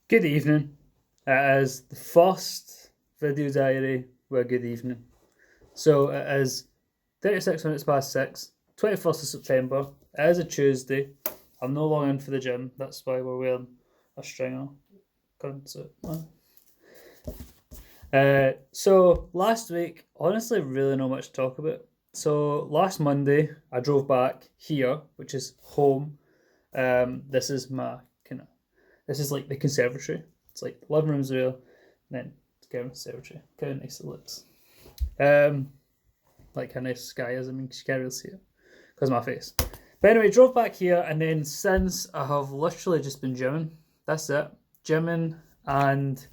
Good evening. It is the first video diary with a good evening. So it is 36 minutes past 6, 21st of September. It is a Tuesday. I'm no longer in for the gym. That's why we're wearing a stringer. So last week, honestly, really not much to talk about. So last Monday, I drove back here, which is home. This is my this is like the conservatory. It's like the living room's there, and then it's kind of conservatory. Kind of nice it looks. Like how nice the sky is. I mean, you can't really see it because of my face. But anyway, drove back here, and then since I have literally just been gymming. That's it. Gymming and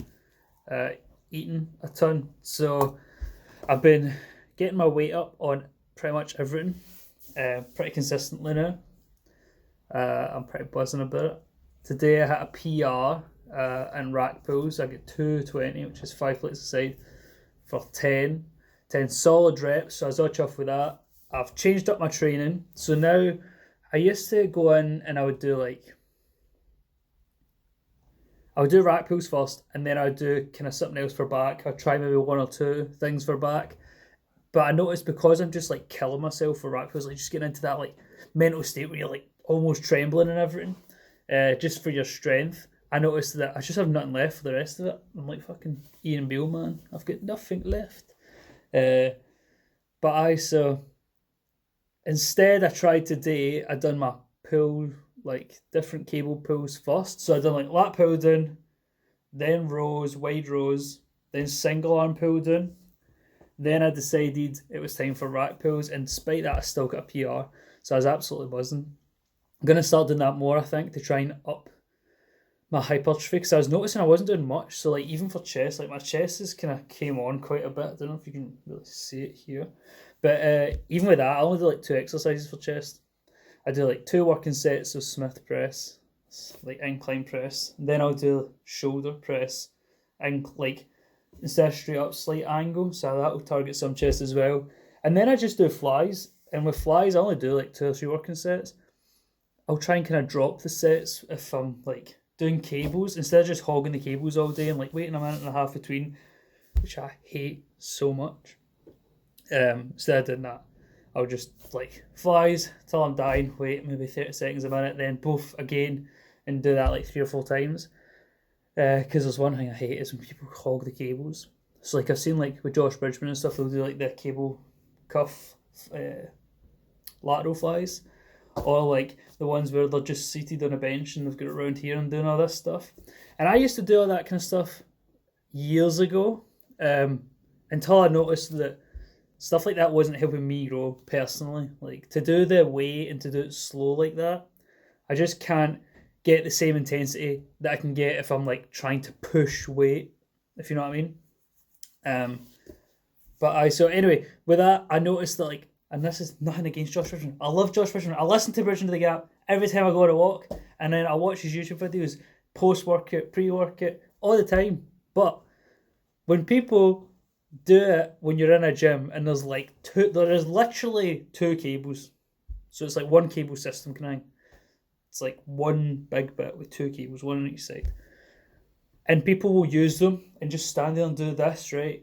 eating a ton. So I've been getting my weight up on pretty much everything, pretty consistently now. I'm pretty buzzing about it. Today I had a PR in rack pulls. I get 220, which is 5 plates a side, for 10 solid reps. So I was all chuffed with that. I've changed up my training. So now I used to go in and I would do rack pulls first, and then I would do kind of something else for back. I'd try maybe one or two things for back. But I noticed because I'm just like killing myself for rack pulls, like just getting into that like mental state where you're like almost trembling and everything. Just for your strength, I noticed that I just have nothing left for the rest of it. I'm like fucking Ian Beale, man. I've got nothing left. So instead I tried today, I done my pull, like different cable pulls first. So I done like lat pull down, then rows, wide rows, then single arm pull down. Then I decided it was time for rack pulls, and despite that I still got a PR. So I was absolutely buzzing. I'm going to start doing that more, I think, to try and up my hypertrophy, because I was noticing I wasn't doing much. So like even for chest, like my chest is kind of came on quite a bit. I don't know if you can really see it here, but even with that I only do like 2 exercises for chest. I do like 2 working sets of Smith press, like incline press, and then I'll do shoulder press and like instead of straight up slight angle, so that will target some chest as well. And then I just do flies, and with flies I only do like 2 or 3 working sets. I'll try and kind of drop the sets if I'm like doing cables, instead of just hogging the cables all day and like waiting a minute and a half between, which I hate so much. Instead of doing that, I'll just like flies till I'm dying, wait maybe 30 seconds a minute, then poof again, and do that like 3 or 4 times. Because there's one thing I hate is when people hog the cables. So like I've seen like with Josh Bridgman and stuff, they'll do like the cable cuff lateral flies. Or like the ones where they're just seated on a bench and they've got it around here and doing all this stuff. And I used to do all that kind of stuff years ago, until I noticed that stuff like that wasn't helping me grow personally. Like to do the weight and to do it slow like that, I just can't get the same intensity that I can get if I'm like trying to push weight, if you know what I mean. So anyway, with that, I noticed that like, and this is nothing against Josh Bridgman. I love Josh Bridgman. I listen to Bridgman to the Gap every time I go on a walk, and then I watch his YouTube videos, post-workout, pre-workout, all the time. But when people do it when you're in a gym and there is literally 2 cables. So it's like one cable system, it's like one big bit with 2 cables, one on each side. And people will use them and just stand there and do this, right?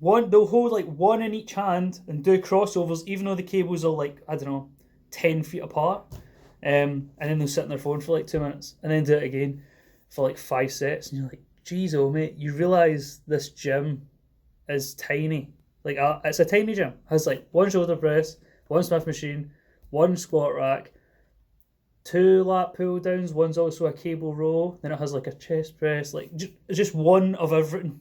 They'll hold like one in each hand and do crossovers, even though the cables are like, I don't know, 10 feet apart. And then they'll sit on their phone for like 2 minutes and then do it again for like 5 sets. And you're like, geez, oh mate, you realise this gym is tiny. Like it's a tiny gym. It has like 1 shoulder press, 1 Smith machine, 1 squat rack, 2 lat pull downs, one's also a cable row. Then it has like a chest press, like just one of everything.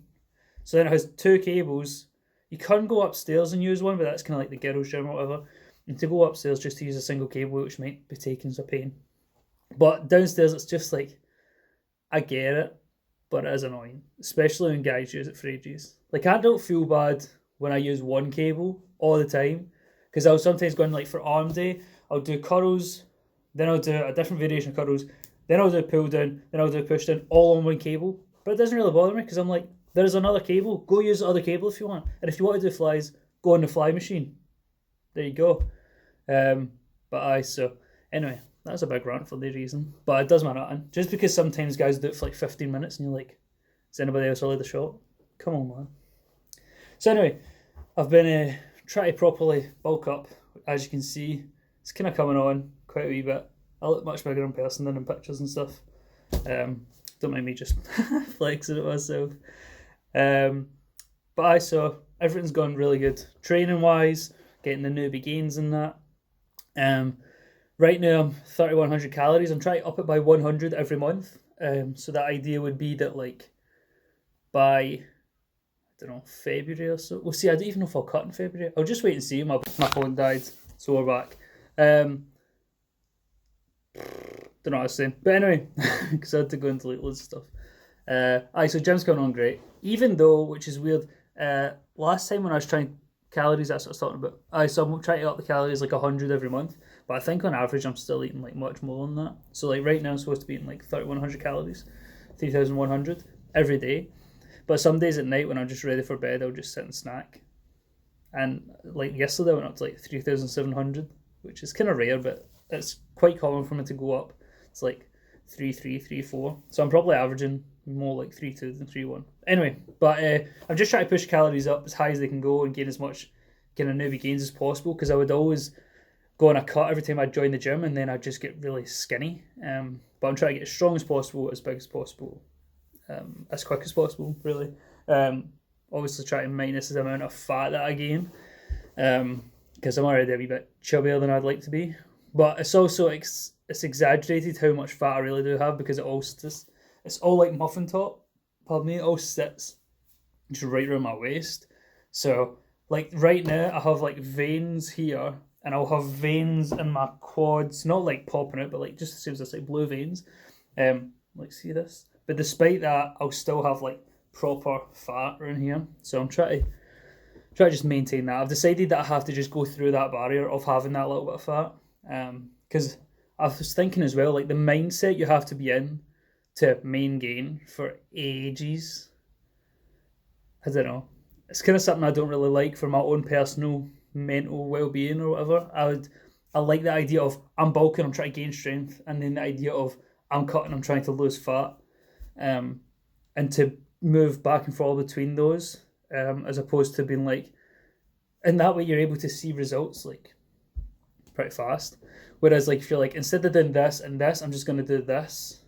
So then it has 2 cables. You can go upstairs and use one, but that's kind of like the girls' gym or whatever. And to go upstairs just to use a single cable, which might be taking some pain. But downstairs, it's just like, I get it, but it is annoying. Especially when guys use it for ages. Like, I don't feel bad when I use one cable all the time. Because I'll sometimes go in like for arm day, I'll do curls, then I'll do a different variation of curls, then I'll do pull down, then I'll do push down, all on one cable. But it doesn't really bother me because I'm like, there's another cable. Go use the other cable if you want. And if you want to do flies, go on the fly machine. There you go. So anyway, that's a big rant for the reason. But it does matter nothing. Just because sometimes guys do it for like 15 minutes and you're like, is anybody else allowed the shot? Come on, man. So anyway, I've been trying to properly bulk up. As you can see, it's kind of coming on quite a wee bit. I look much bigger in person than in pictures and stuff. Don't mind me just flexing it myself. But everything's gone really good. Training wise, getting the newbie gains and that. Right now I'm 3,100 calories. I'm trying to up it by 100 every month. So the idea would be that like by, I don't know, February or so. We'll see. I don't even know if I'll cut in February. I'll just wait and see. My phone died, so we're back. Don't know what I was saying. But anyway, because I had to go into like loads of stuff. So gym's going on great. Even though, which is weird, last time when I was trying calories, that's what I was talking about. So I'm trying to up the calories like 100 every month. But I think on average I'm still eating like much more than that. So like right now I'm supposed to be eating like 3,100 calories, 3,100 every day. But some days at night when I'm just ready for bed, I'll just sit and snack. And like yesterday I went up to like 3,700, which is kind of rare, but it's quite common for me to go up. It's like 3.3, 3.4. So I'm probably averaging more like 3.2 than 3.1. Anyway, but I'm just trying to push calories up as high as they can go and gain as much kind of newbie gains as possible, because I would always go on a cut every time I join the gym and then I'd just get really skinny. But I'm trying to get as strong as possible, as big as possible, as quick as possible, really. Obviously try to minus the amount of fat that I gain, because I'm already a wee bit chubbier than I'd like to be. But it's also it's exaggerated how much fat I really do have, because it's all like muffin top. Pardon me, it all sits just right around my waist. So like right now I have like veins here, and I'll have veins in my quads, not like popping out, but like just seems as like blue veins. Like see this? But despite that, I'll still have like proper fat around here. So I'm trying to just maintain that. I've decided that I have to just go through that barrier of having that little bit of fat. Because I was thinking as well, like the mindset you have to be in to main gain for ages. I don't know. It's kind of something I don't really like for my own personal mental well-being or whatever. I like the idea of I'm bulking, I'm trying to gain strength, and then the idea of I'm cutting, I'm trying to lose fat, and to move back and forth between those, as opposed to being like, and that way you're able to see results like pretty fast. Whereas like if you're like, instead of doing this and this, I'm just going to do this.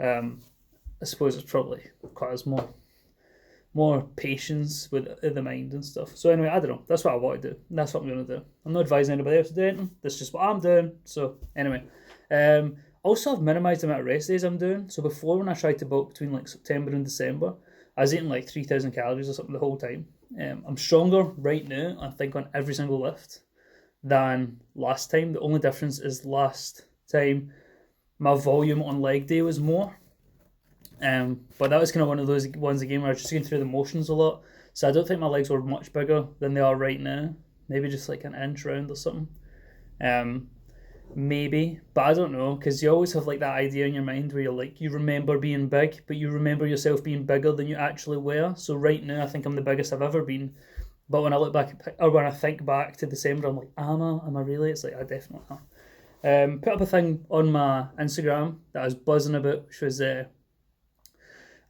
I suppose it's probably requires more patience with the mind and stuff. So anyway, I don't know. That's what I want to do. That's what I'm going to do. I'm not advising anybody else to do anything. That's just what I'm doing. So anyway, also I've minimised the amount of rest days I'm doing. So before, when I tried to bulk between like September and December, I was eating like 3,000 calories or something the whole time. I'm stronger right now, I think, on every single lift than last time. The only difference is last time my volume on leg day was more. But that was kind of one of those ones again where I was just going through the motions a lot. So I don't think my legs were much bigger than they are right now. Maybe just like an inch round or something. Maybe, but I don't know, because you always have like that idea in your mind where you're like, you remember being big, but you remember yourself being bigger than you actually were. So right now I think I'm the biggest I've ever been. But when I look back, or when I think back to December, I'm like, am I really? It's like, I definitely am. Put up a thing on my Instagram that I was buzzing about, which was a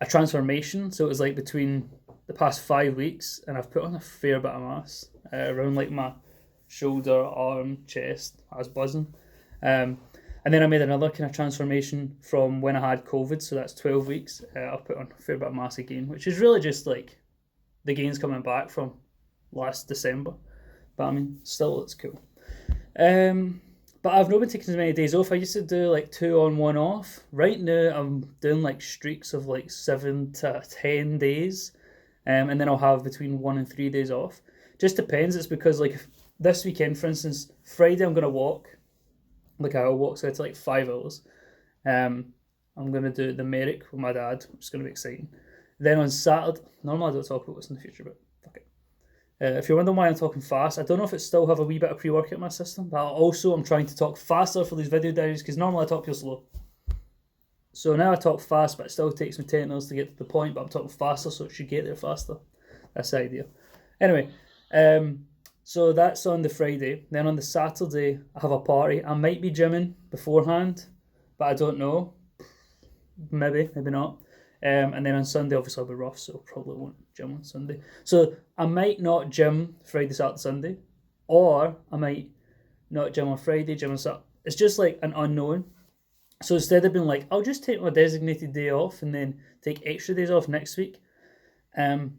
transformation. So it was like between the past 5 weeks, and I've put on a fair bit of mass around like my shoulder, arm, chest. I was buzzing. And then I made another kind of transformation from when I had COVID, so that's 12 weeks. I've put on a fair bit of mass again, which is really just like the gains coming back from last December. But I mean, still looks cool. But I've not been taking as many days off. I used to do like 2 on, 1 off. Right now I'm doing like streaks of like 7 to 10 days. And then I'll have between 1 and 3 days off. Just depends. It's because like this weekend, for instance, Friday I'm going to walk. Like I'll walk, so it's like 5 hours. I'm going to do the Merrick with my dad, which is going to be exciting. Then on Saturday, normally I don't talk about this in the future, but fuck it. If you're wondering why I'm talking fast, I don't know if it still have a wee bit of pre-workout in my system, but also I'm trying to talk faster for these video diaries, because normally I talk real slow. So now I talk fast, but it still takes me 10 minutes to get to the point, but I'm talking faster, so it should get there faster. That's the idea. Anyway, So that's on the Friday. Then on the Saturday, I have a party. I might be gymming beforehand, but I don't know. Maybe, maybe not. And then on Sunday, obviously, I'll be rough, so probably won't gym on Sunday. So I might not gym Friday, Saturday, Sunday, or I might not gym on Friday, gym on Saturday. It's just like an unknown. So instead of being like, I'll just take my designated day off and then take extra days off next week, I'm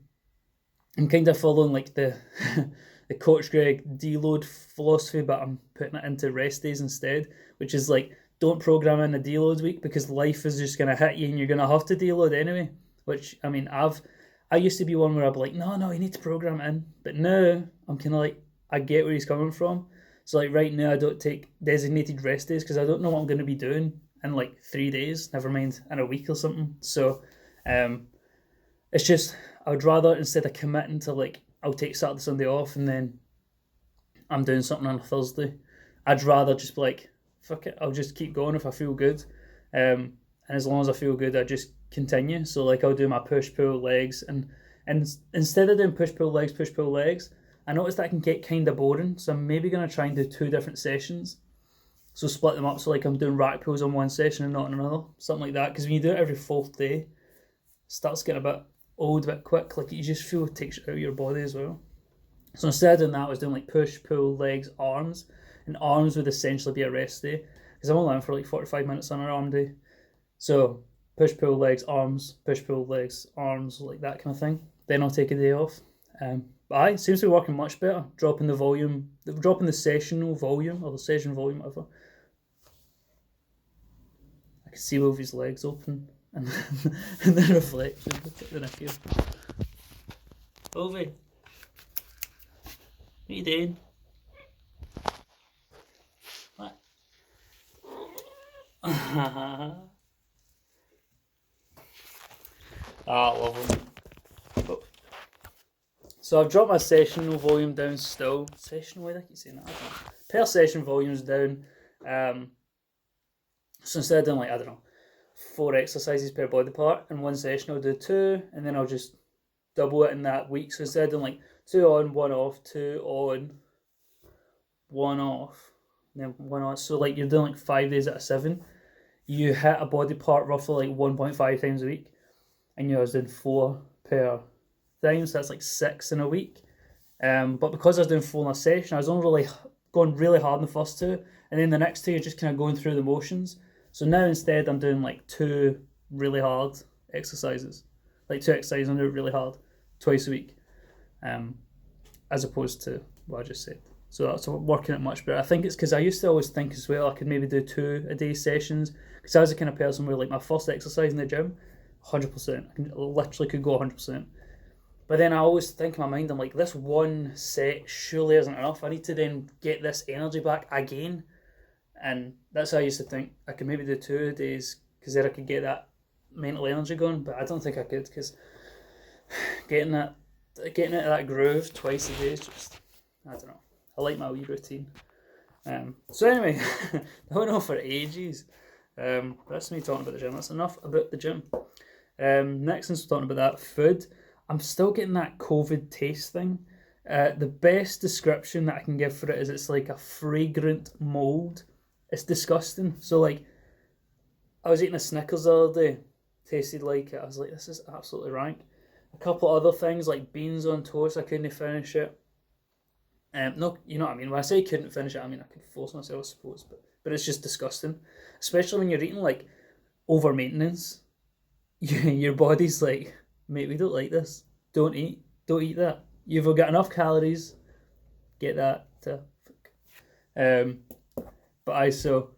kind of following like the the Coach Greg deload philosophy, but I'm putting it into rest days instead, which is like don't program in a deload week because life is just gonna hit you and you're gonna have to deload anyway. Which I mean, I used to be one where I'd be like, no, you need to program it in, but now I'm kind of like I get where he's coming from. So like right now, I don't take designated rest days because I don't know what I'm going to be doing in like 3 days. Never mind in a week or something. So, it's just I would rather instead of committing to like I'll take Saturday Sunday off and then I'm doing something on a Thursday. I'd rather just be like fuck it. I'll just keep going if I feel good. And as long as I feel good, I just continue. So like I'll do my push pull legs and instead of doing push pull legs, I noticed that can get kind of boring, so I'm maybe going to try and do 2 different sessions. So split them up, so like I'm doing rack pulls on one session and not on another, something like that. Because when you do it every 4th day, it starts getting a bit old, a bit quick. Like you just feel it takes it out of your body as well. So instead of doing that, I was doing like push, pull, legs, arms, and arms would essentially be a rest day because I'm only on for like 45 minutes on an arm day. So push, pull, legs, arms, push, pull, legs, arms, like that kind of thing. Then I'll take a day off. But it seems to be working much better. Dropping the sessional volume, or the session volume, whatever. I can see both his legs open and, and the reflection. Then I feel. Ovi, what are you doing? What? Love him. Oh. So I've dropped my sessional volume down still. Sessional, why do I keep saying that? I don't know. Per session volume's down. So instead of doing like, I don't know, 4 exercises per body part in one session, I'll do 2 and then I'll just double it in that week. So instead of doing like 2 on, 1 off, 2 on, 1 off, and then 1 on. So like you're doing like 5 days out of 7. You hit a body part roughly like 1.5 times a week. And I was doing 4 per thing, so that's like 6 in a week. But because I was doing 4 in a session, I was only really going really hard in the first 2, and then the next 2 you're just kind of going through the motions. So now instead I'm doing like 2 really hard exercises, like 2 exercises I'm doing really hard twice a week, as opposed to what I just said. So that's working it much better. I think it's because I used to always think as well I could maybe do 2 a day sessions because I was the kind of person where like my first exercise in the gym, 100%. I literally could go 100%. But then I always think in my mind, I'm like, this one set surely isn't enough. I need to then get this energy back again. And that's how I used to think. I could maybe do 2 days because then I could get that mental energy going. But I don't think I could because getting into that groove twice a day is just, I don't know. I like my wee routine. So anyway, I went on for ages. That's me talking about the gym. That's enough about the gym. Next, since we're talking about that, food. I'm still getting that COVID taste thing. The best description that I can give for it is it's like a fragrant mold. It's disgusting. So like, I was eating a Snickers the other day, tasted like it. I was like, this is absolutely rank. A couple other things like beans on toast, I couldn't finish it. No, you know what I mean. When I say couldn't finish it, I mean I could force myself, I suppose, but it's just disgusting. Especially when you're eating like over maintenance. Your body's like, mate, we don't like this. Don't eat that. You've got enough calories. Get that. So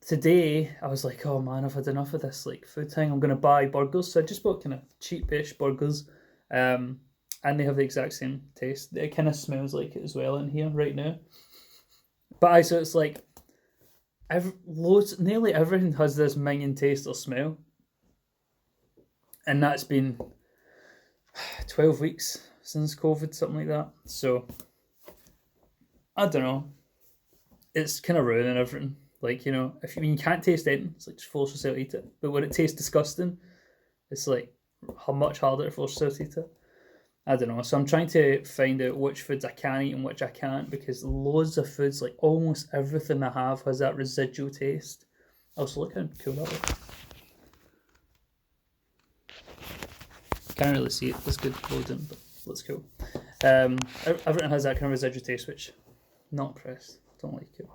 today I was like, oh man, I've had enough of this like food thing. I'm gonna buy burgers. So I just bought kind of cheap-ish burgers, and they have the exact same taste. It kind of smells like it as well in here right now. But so it's like, nearly everything has this minging taste or smell. And that's been 12 weeks since COVID, something like that. So, I don't know. It's kind of ruining everything. Like, you know, when you can't taste anything, it's like just force yourself to eat it. But when it tastes disgusting, it's like much harder to force yourself to eat it. I don't know. So I'm trying to find out which foods I can eat and which I can't, because loads of foods, like almost everything I have, has that residual taste. Also, look how cool that looks. Can't really see it. That's good loading, but looks cool. Everything has that kind of residual taste, which not impressed. Don't like it.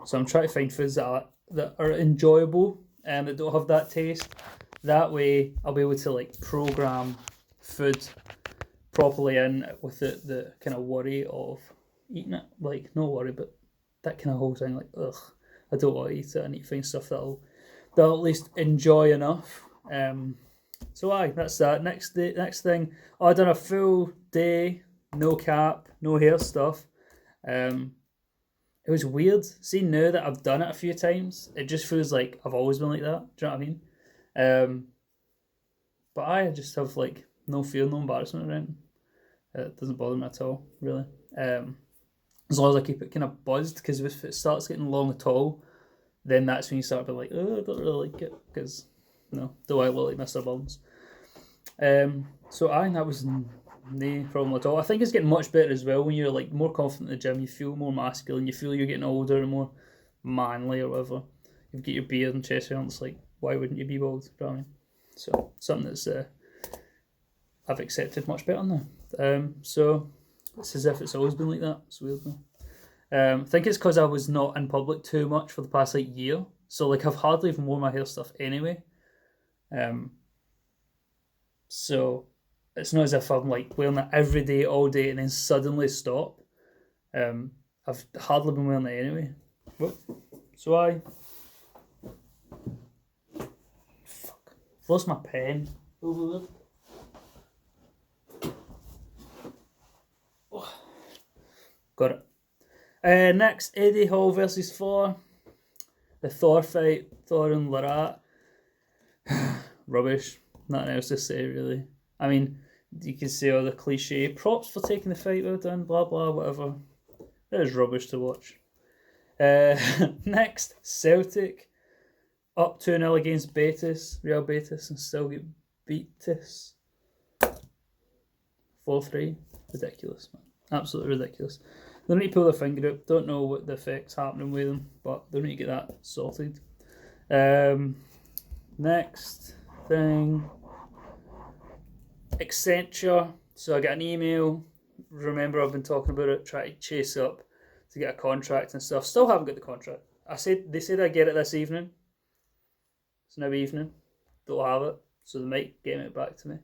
So I'm trying to find foods that are enjoyable and that don't have that taste. That way, I'll be able to like program food properly in with the kind of worry of eating it. Like, no worry, but that kind of whole thing. Like, ugh, I don't want to eat it. I need to find stuff that I'll at least enjoy enough. So that's that. Next thing, I done a full day, no cap, no hair stuff. It was weird. See, now that I've done it a few times, it just feels like I've always been like that. Do you know what I mean? But I just have like no fear, no embarrassment around it. It doesn't bother me at all, really. As long as I keep it kind of buzzed, because if it starts getting long at all, then that's when you start to be like, oh, I don't really like it, because do I look like Mr. Burns? So that was no problem at all. I think it's getting much better as well when you're like more confident in the gym. You feel more masculine. You feel you're getting older and more manly or whatever. You get your beard and chest hair, and it's like, why wouldn't you be bald? You know what I mean? So something that's I've accepted much better now. So it's as if it's always been like that. It's weird though. I think it's because I was not in public too much for the past like year. So like I've hardly even worn my hair stuff anyway. So it's not as if I'm like wearing it every day, all day, and then suddenly stop. I've hardly been wearing it anyway. So I've lost my pen over there. Oh. Got it. Next, Eddie Hall versus Thor. The Thor fight, Thor and Larat. Rubbish. Nothing else to say, really. I mean, you can say all the cliche props for taking the fight well done, blah blah, whatever. It is rubbish to watch. Next, Celtic up 2-0 against Betis, Real Betis, and still get Betis 4-3. Ridiculous, man. Absolutely ridiculous. They need to pull their finger out. Don't know what the effect's happening with them, but they need to get that sorted. Next thing, Accenture. So I got an email. Remember, I've been talking about it, trying to chase up to get a contract and stuff. Still haven't got the contract. They said I'd get it this evening. It's now evening. Don't have it, so they might get it back to me.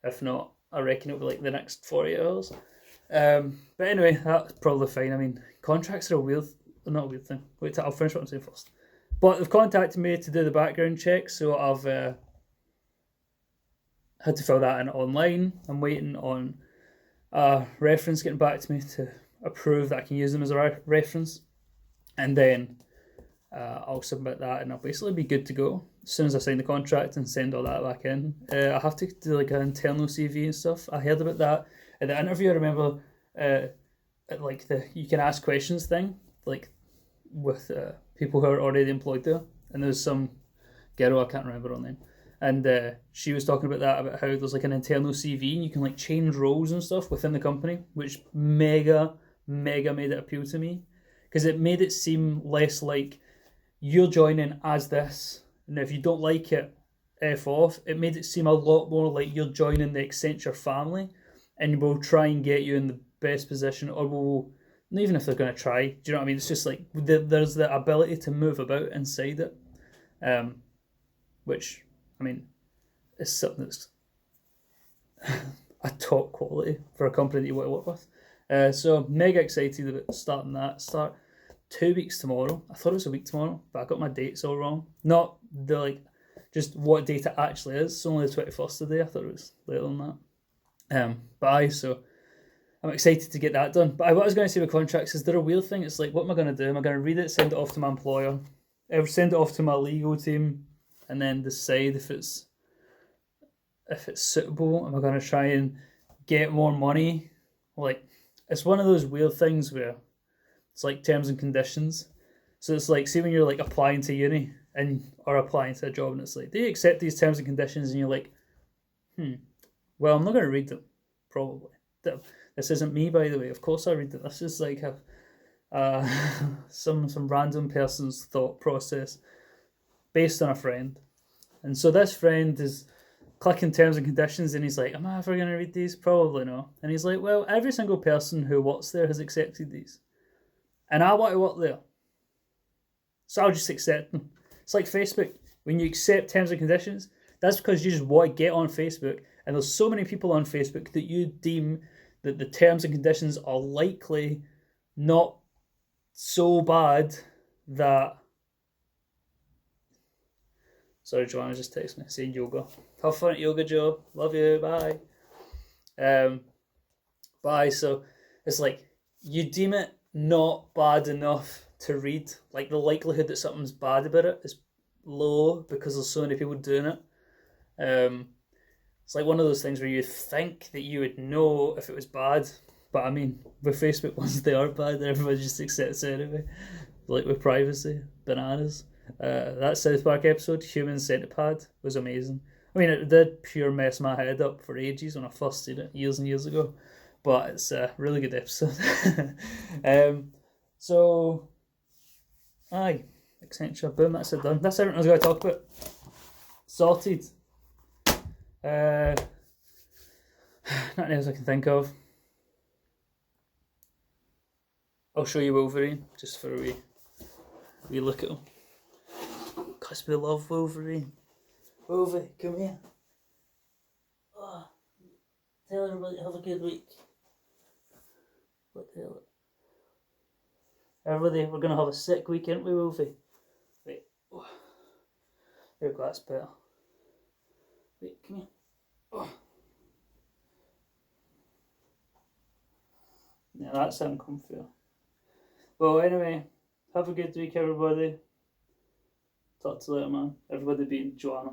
If not, I reckon it'll be like the next 48 hours. But anyway, that's probably fine. I mean, contracts are not a weird thing. Wait, I'll finish what I'm saying first. But they've contacted me to do the background check, so I've had to fill that in online. I'm waiting on a reference getting back to me to approve that I can use them as a reference, and then I'll submit that, and I'll basically be good to go as soon as I sign the contract and send all that back in. I have to do like an internal CV and stuff. I heard about that at the interview. I remember like you can ask questions thing, like with people who are already employed there, and there's some girl, I can't remember her name, and she was talking about that, about how there's like an internal CV and you can like change roles and stuff within the company, which mega made it appeal to me, because it made it seem less like you're joining as this, and if you don't like it, F off. It made it seem a lot more like you're joining the Accenture family, and we'll try and get you in the best position, or we'll, even if they're going to try, do you know what I mean? It's just like there's the ability to move about inside it, which, I mean, is something that's a top quality for a company that you want to work with. So mega excited about starting that. Start 2 weeks tomorrow. I thought it was a week tomorrow, but I got my dates all wrong. Not the just what date it actually is. It's only the 21st today. I thought it was later than that. So I'm excited to get that done. But what I was going to say with contracts is they're a weird thing. It's like, what am I going to do? Am I going to read it, send it off to my employer, ever send it off to my legal team, and then decide if it's suitable? Am I going to try and get more money? Like, it's one of those weird things where it's like terms and conditions. So it's like, see when you're like applying to uni or applying to a job, and it's like, do you accept these terms and conditions? And you're like, well, I'm not going to read them. probably. This isn't me, by the way. Of course I read it. This is like some random person's thought process based on a friend. And so this friend is clicking terms and conditions, and he's like, am I ever going to read these? Probably not. And he's like, well, every single person who works there has accepted these. And I want to work there. So I'll just accept them. It's like Facebook. When you accept terms and conditions, that's because you just want to get on Facebook. And there's so many people on Facebook that you deem that the terms and conditions are likely not so bad that... Sorry, Joanna just texted me saying yoga. Have fun at yoga, Joe. Love you. Bye. Bye. So it's like you deem it not bad enough to read. Like the likelihood that something's bad about it is low because there's so many people doing it. It's like one of those things where you think that you would know if it was bad, but I mean, with Facebook ones, they are bad. Everybody just accepts it anyway. Like with privacy, bananas. That South Park episode, Human Centipede, was amazing. I mean, it did pure mess my head up for ages when I first seen it, years and years ago. But it's a really good episode. So, aye, Accenture, boom, that's it done. That's everything I was going to talk about. Sorted. Nothing else I can think of. I'll show you Wolverine, just for a wee look at him. Because we love Wolverine. Wolverine, come here. Oh, tell everybody have a good week. What the hell? Everybody, we're going to have a sick week, aren't we, Wolfie? Wait. Oh. There we go, that's better. Wait, come here. Oh. Yeah, that's uncomfortable. Well, anyway, have a good week, everybody. Talk to you later, man. Everybody being Joanna.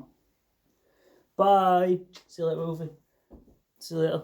Bye. See you later, Wolfie. See you later.